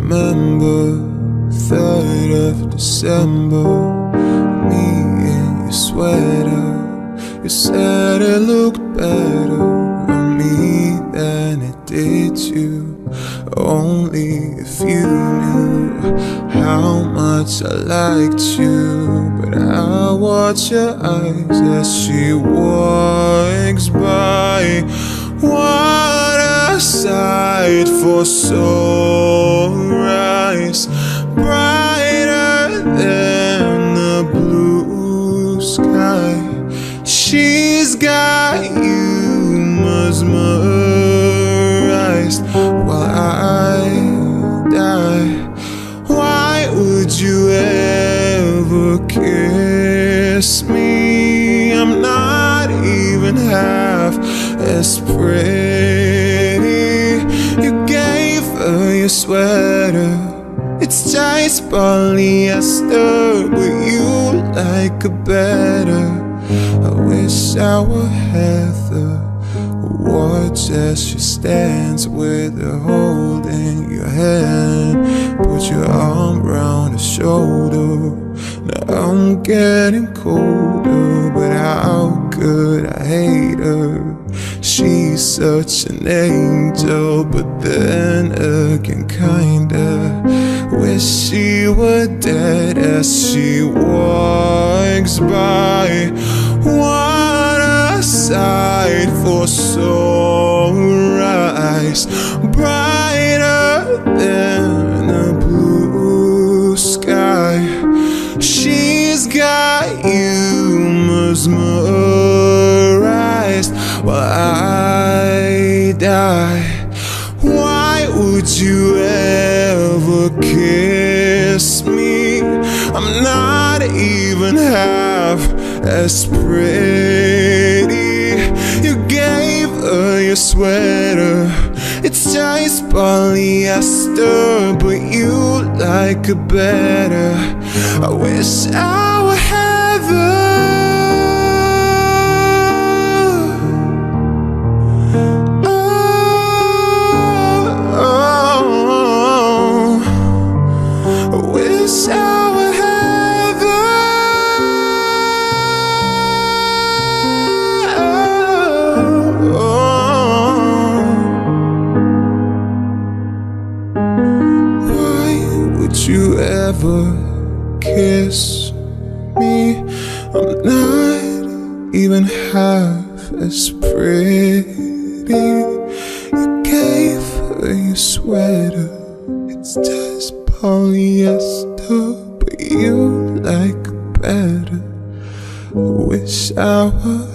remember 3rd of December, me in your sweater. You said it looked better on me than it did you. Only if you knew how much I liked you. But I watch your eyes as she walks by. What a sight for sore eyes, brighter than the blue sky. She's got you mesmerized while I die. Why would you ever kiss me? I'm not even half as pretty. You gave her your sweater. It's just polyester, but you like it better. I wish I were Heather. Watch as she stands with her holding your hand. Put your arm round her shoulder. Now I'm getting colder, but how could I hate her? She's such an angel, but then again kinda wish she were dead as she walks by. What a sight for sore eyes, brighter than the blue sky. She's got you mesmerized while I die. Why would you ever kiss me? I'm not even half as pretty. You gave her your sweater. It's just polyester, but you like it better. I wish I were Heather. I wish I were Heather. Why would you ever kiss me? I'm not even half as pretty. You gave her your sweater. It's just polyester, but you like it better. I wish I were